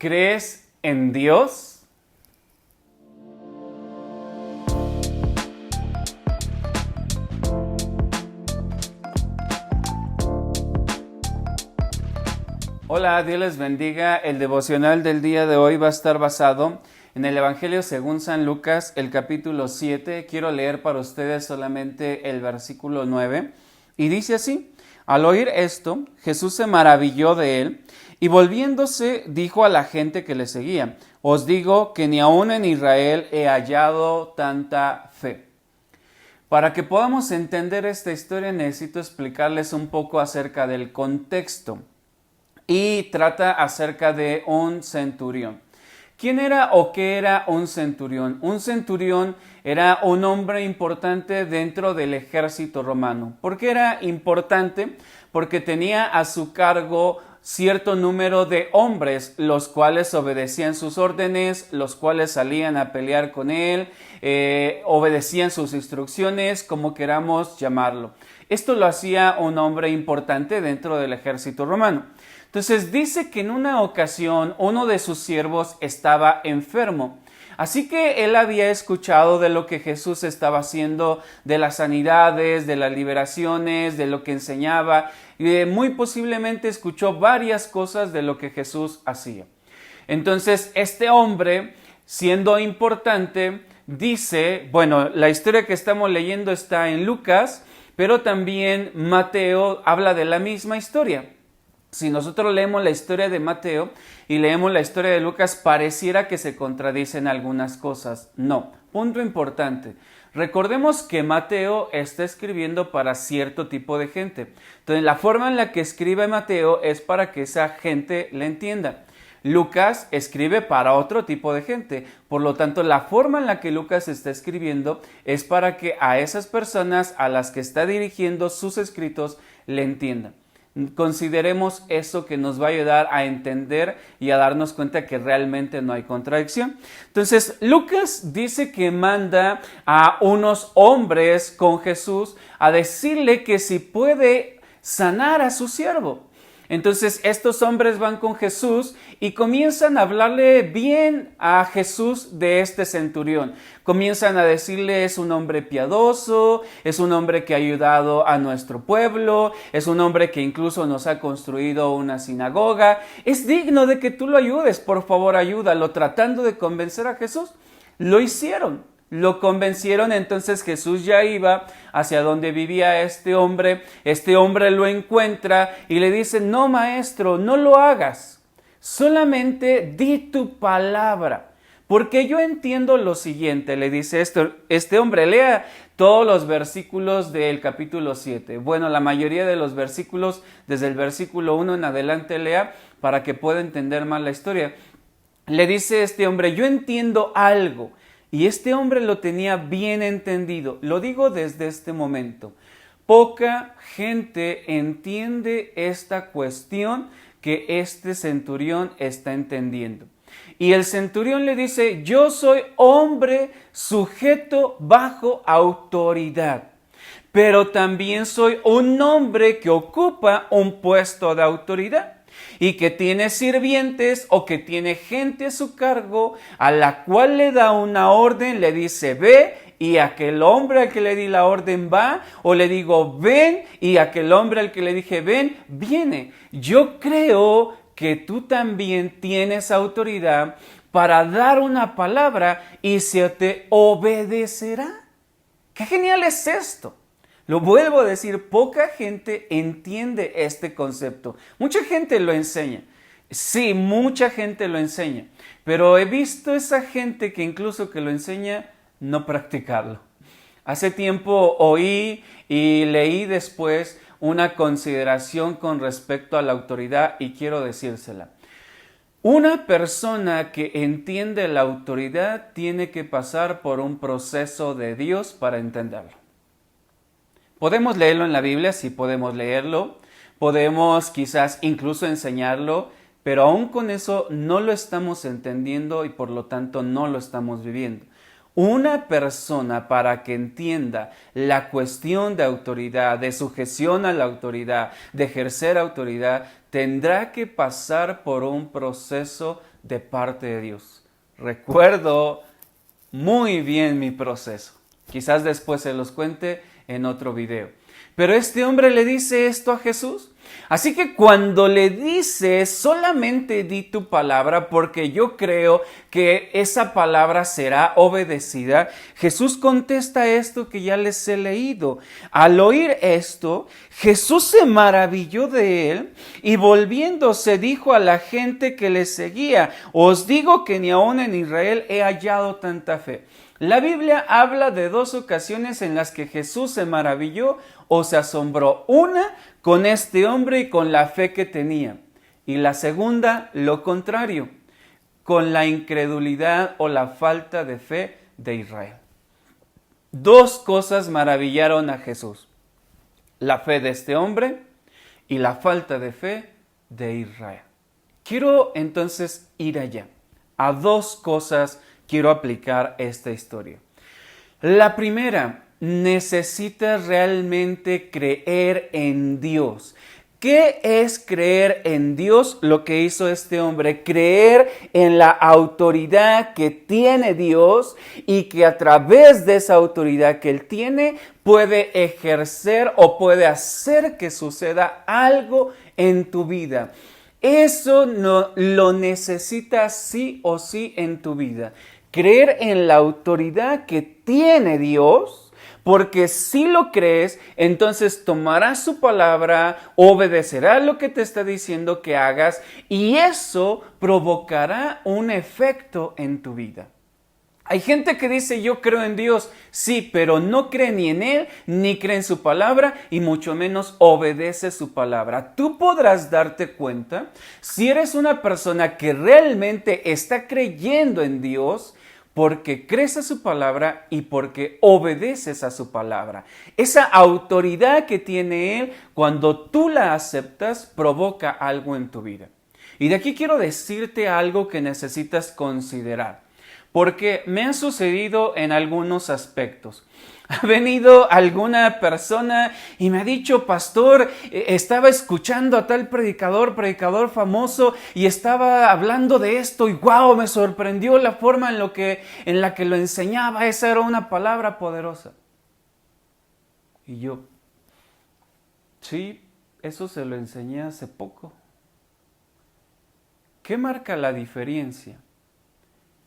¿Crees en Dios? Hola, Dios les bendiga. El devocional del día de hoy va a estar basado en el Evangelio según San Lucas, el capítulo 7. Quiero leer para ustedes solamente el versículo 9. Y dice así: al oír esto, Jesús se maravilló de él y volviéndose dijo a la gente que le seguía: os digo que ni aun en Israel he hallado tanta fe. Para que podamos entender esta historia necesito explicarles un poco acerca del contexto. Y trata acerca de un centurión. ¿Quién era o qué era un centurión? Un centurión era un hombre importante dentro del ejército romano. ¿Por qué era importante? Porque tenía a su cargo cierto número de hombres, los cuales obedecían sus órdenes, los cuales salían a pelear con él, obedecían sus instrucciones, como queramos llamarlo. Esto lo hacía un hombre importante dentro del ejército romano. Entonces dice que en una ocasión uno de sus siervos estaba enfermo. Así que él había escuchado de lo que Jesús estaba haciendo, de las sanidades, de las liberaciones, de lo que enseñaba. Y muy posiblemente escuchó varias cosas de lo que Jesús hacía. Entonces este hombre, siendo importante, dice, bueno, la historia que estamos leyendo está en Lucas, pero también Mateo habla de la misma historia. Si nosotros leemos la historia de Mateo y leemos la historia de Lucas, pareciera que se contradicen algunas cosas. No, punto importante. Recordemos que Mateo está escribiendo para cierto tipo de gente. Entonces, la forma en la que escribe Mateo es para que esa gente le entienda. Lucas escribe para otro tipo de gente. Por lo tanto, la forma en la que Lucas está escribiendo es para que a esas personas a las que está dirigiendo sus escritos le entiendan. Consideremos eso que nos va a ayudar a entender y a darnos cuenta que realmente no hay contradicción. Entonces, Lucas dice que manda a unos hombres con Jesús a decirle que si puede sanar a su siervo. Entonces estos hombres van con Jesús y comienzan a hablarle bien a Jesús de este centurión. Comienzan a decirle: es un hombre piadoso, es un hombre que ha ayudado a nuestro pueblo, es un hombre que incluso nos ha construido una sinagoga. Es digno de que tú lo ayudes, por favor ayúdalo. Tratando de convencer a Jesús, lo hicieron. Lo convencieron, entonces Jesús ya iba hacia donde vivía este hombre lo encuentra y le dice: no, maestro, no lo hagas, solamente di tu palabra, porque yo entiendo lo siguiente. Le dice este hombre: lea todos los versículos del capítulo 7, bueno, la mayoría de los versículos, desde el versículo 1 en adelante lea, para que pueda entender más la historia. Le dice este hombre: yo entiendo algo. Y este hombre lo tenía bien entendido. Lo digo desde este momento. Poca gente entiende esta cuestión que este centurión está entendiendo. Y el centurión le dice: yo soy hombre sujeto bajo autoridad, pero también soy un hombre que ocupa un puesto de autoridad y que tiene sirvientes o que tiene gente a su cargo a la cual le da una orden, le dice: ve, y aquel hombre al que le di la orden va, o le digo: ven, y aquel hombre al que le dije: ven, viene. Yo creo que tú también tienes autoridad para dar una palabra y se te obedecerá. ¡Qué genial es esto! Lo vuelvo a decir, poca gente entiende este concepto. Mucha gente lo enseña. Sí, mucha gente lo enseña. Pero he visto esa gente que incluso que lo enseña, no practicarlo. Hace tiempo oí y leí después una consideración con respecto a la autoridad y quiero decírsela. Una persona que entiende la autoridad tiene que pasar por un proceso de Dios para entenderlo. Podemos leerlo en la Biblia, sí podemos leerlo, podemos quizás incluso enseñarlo, pero aún con eso no lo estamos entendiendo y por lo tanto no lo estamos viviendo. Una persona, para que entienda la cuestión de autoridad, de sujeción a la autoridad, de ejercer autoridad, tendrá que pasar por un proceso de parte de Dios. Recuerdo muy bien mi proceso. Quizás después se los cuente en otro video. Pero este hombre le dice esto a Jesús. Así que cuando le dice, solamente di tu palabra porque yo creo que esa palabra será obedecida, Jesús contesta esto que ya les he leído. Al oír esto, Jesús se maravilló de él y volviéndose dijo a la gente que le seguía, os digo que ni aún en Israel he hallado tanta fe. La Biblia habla de dos ocasiones en las que Jesús se maravilló o se asombró. Una, con este hombre y con la fe que tenía. Y la segunda, lo contrario, con la incredulidad o la falta de fe de Israel. Dos cosas maravillaron a Jesús. La fe de este hombre y la falta de fe de Israel. Quiero entonces ir allá. A dos cosas quiero aplicar esta historia. La primera, necesitas realmente creer en Dios. ¿Qué es creer en Dios? Lo que hizo este hombre, creer en la autoridad que tiene Dios y que a través de esa autoridad que Él tiene puede ejercer o puede hacer que suceda algo en tu vida. Eso no lo necesitas sí o sí en tu vida. Creer en la autoridad que tiene Dios, porque si lo crees, entonces tomarás su palabra, obedecerás lo que te está diciendo que hagas y eso provocará un efecto en tu vida. Hay gente que dice yo creo en Dios, sí, pero no cree ni en Él, ni cree en su palabra y mucho menos obedece su palabra. Tú podrás darte cuenta si eres una persona que realmente está creyendo en Dios porque crees a su palabra y porque obedeces a su palabra. Esa autoridad que tiene Él, cuando tú la aceptas, provoca algo en tu vida. Y de aquí quiero decirte algo que necesitas considerar. Porque me ha sucedido en algunos aspectos. Ha venido alguna persona y me ha dicho, pastor, estaba escuchando a tal predicador famoso y estaba hablando de esto y wow, me sorprendió la forma en la que lo enseñaba. Esa era una palabra poderosa. Y yo, sí, eso se lo enseñé hace poco. ¿Qué marca la diferencia?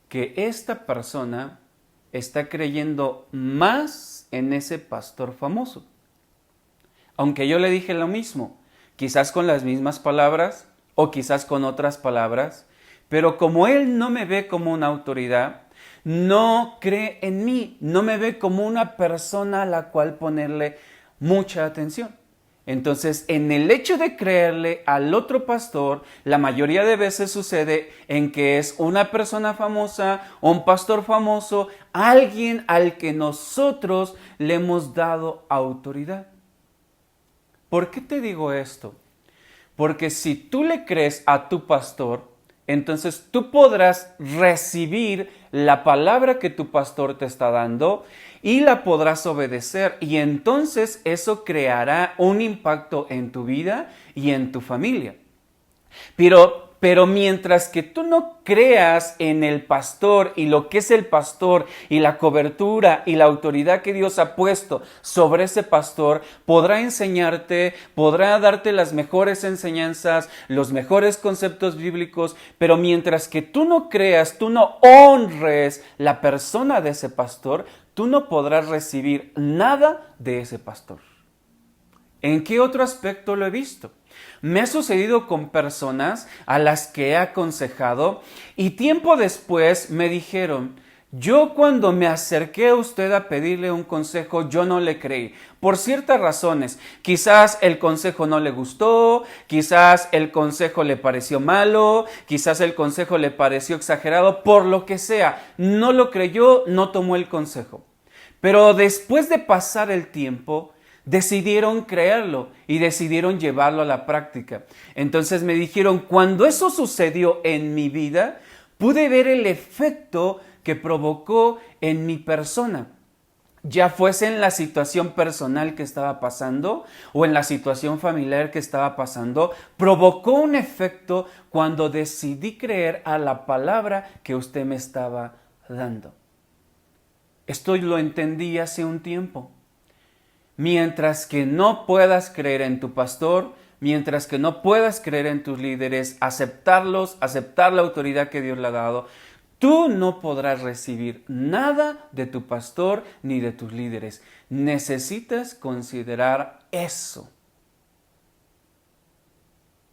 Que esta persona está creyendo más en ese pastor famoso. Aunque yo le dije lo mismo, quizás con las mismas palabras o quizás con otras palabras, pero como él no me ve como una autoridad, no cree en mí, no me ve como una persona a la cual ponerle mucha atención. Entonces, en el hecho de creerle al otro pastor, la mayoría de veces sucede en que es una persona famosa, un pastor famoso, alguien al que nosotros le hemos dado autoridad. ¿Por qué te digo esto? Porque si tú le crees a tu pastor, entonces tú podrás recibir la palabra que tu pastor te está dando y la podrás obedecer y entonces eso creará un impacto en tu vida y en tu familia. Pero mientras que tú no creas en el pastor y lo que es el pastor y la cobertura y la autoridad que Dios ha puesto sobre ese pastor, podrá enseñarte, podrá darte las mejores enseñanzas, los mejores conceptos bíblicos, pero mientras que tú no creas, tú no honres la persona de ese pastor, tú no podrás recibir nada de ese pastor. ¿En qué otro aspecto lo he visto? Me ha sucedido con personas a las que he aconsejado y tiempo después me dijeron, yo cuando me acerqué a usted a pedirle un consejo, yo no le creí. Por ciertas razones, quizás el consejo no le gustó, quizás el consejo le pareció malo, quizás el consejo le pareció exagerado, por lo que sea, no lo creyó, no tomó el consejo. Pero después de pasar el tiempo, decidieron creerlo y decidieron llevarlo a la práctica. Entonces me dijeron, cuando eso sucedió en mi vida, pude ver el efecto que provocó en mi persona, ya fuese en la situación personal que estaba pasando o en la situación familiar que estaba pasando, provocó un efecto cuando decidí creer a la palabra que usted me estaba dando. Esto lo entendí hace un tiempo. Mientras que no puedas creer en tu pastor, mientras que no puedas creer en tus líderes, aceptarlos, aceptar la autoridad que Dios le ha dado, tú no podrás recibir nada de tu pastor ni de tus líderes. Necesitas considerar eso.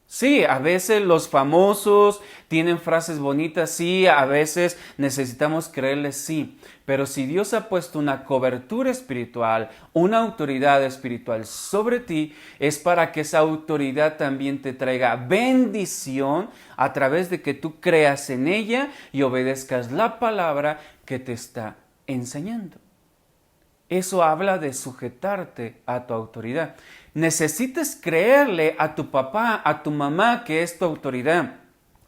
Sí, a veces los famosos tienen frases bonitas, sí, a veces necesitamos creerles, sí, pero si Dios ha puesto una cobertura espiritual, una autoridad espiritual sobre ti, es para que esa autoridad también te traiga bendición a través de que tú creas en ella y obedezcas la palabra que te está enseñando. Eso habla de sujetarte a tu autoridad. Necesitas creerle a tu papá, a tu mamá, que es tu autoridad.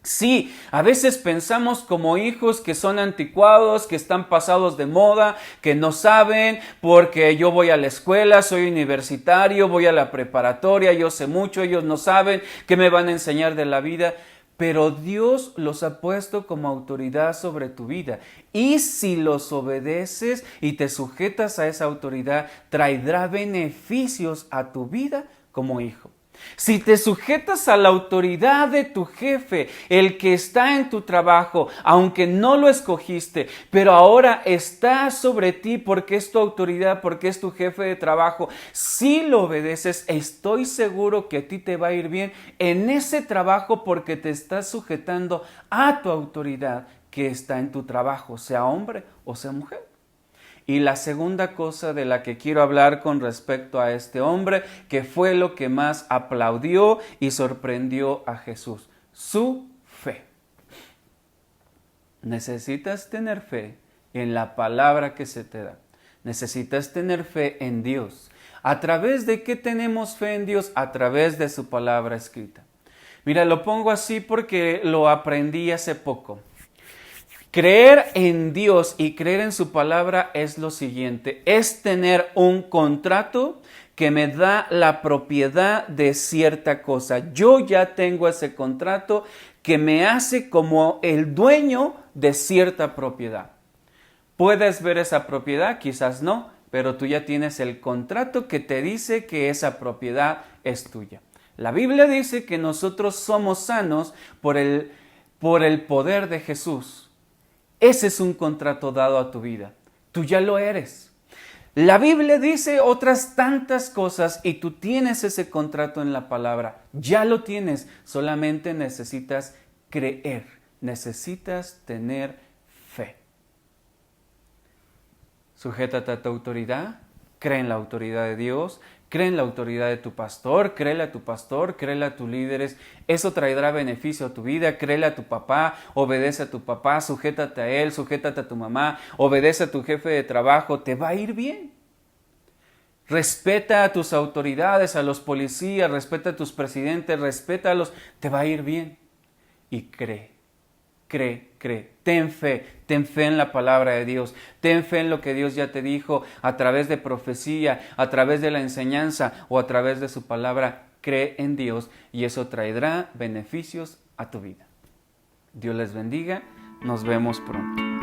Sí, a veces pensamos como hijos que son anticuados, que están pasados de moda, que no saben porque yo voy a la escuela, soy universitario, voy a la preparatoria, yo sé mucho, ellos no saben qué me van a enseñar de la vida. Pero Dios los ha puesto como autoridad sobre tu vida. Y si los obedeces y te sujetas a esa autoridad, traerá beneficios a tu vida como hijo. Si te sujetas a la autoridad de tu jefe, el que está en tu trabajo, aunque no lo escogiste, pero ahora está sobre ti porque es tu autoridad, porque es tu jefe de trabajo, si lo obedeces, estoy seguro que a ti te va a ir bien en ese trabajo porque te estás sujetando a tu autoridad que está en tu trabajo, sea hombre o sea mujer. Y la segunda cosa de la que quiero hablar con respecto a este hombre, que fue lo que más aplaudió y sorprendió a Jesús, su fe. Necesitas tener fe en la palabra que se te da. Necesitas tener fe en Dios. ¿A través de qué tenemos fe en Dios? A través de su palabra escrita. Mira, lo pongo así porque lo aprendí hace poco. Creer en Dios y creer en su palabra es lo siguiente, es tener un contrato que me da la propiedad de cierta cosa. Yo ya tengo ese contrato que me hace como el dueño de cierta propiedad. ¿Puedes ver esa propiedad? Quizás no, pero tú ya tienes el contrato que te dice que esa propiedad es tuya. La Biblia dice que nosotros somos sanos por el poder de Jesús. Ese es un contrato dado a tu vida. Tú ya lo eres. La Biblia dice otras tantas cosas y tú tienes ese contrato en la palabra. Ya lo tienes. Solamente necesitas creer. Necesitas tener fe. Sujétate a tu autoridad. Cree en la autoridad de Dios. Cree en la autoridad de tu pastor, créele a tu pastor, créele a tus líderes. Eso traerá beneficio a tu vida. Créele a tu papá, obedece a tu papá, sujétate a él, sujétate a tu mamá, obedece a tu jefe de trabajo. Te va a ir bien. Respeta a tus autoridades, a los policías, respeta a tus presidentes, respétalos. Te va a ir bien. Y cree. Ten fe en la palabra de Dios, ten fe en lo que Dios ya te dijo a través de profecía, a través de la enseñanza o a través de su palabra. Cree en Dios y eso traerá beneficios a tu vida. Dios les bendiga, nos vemos pronto.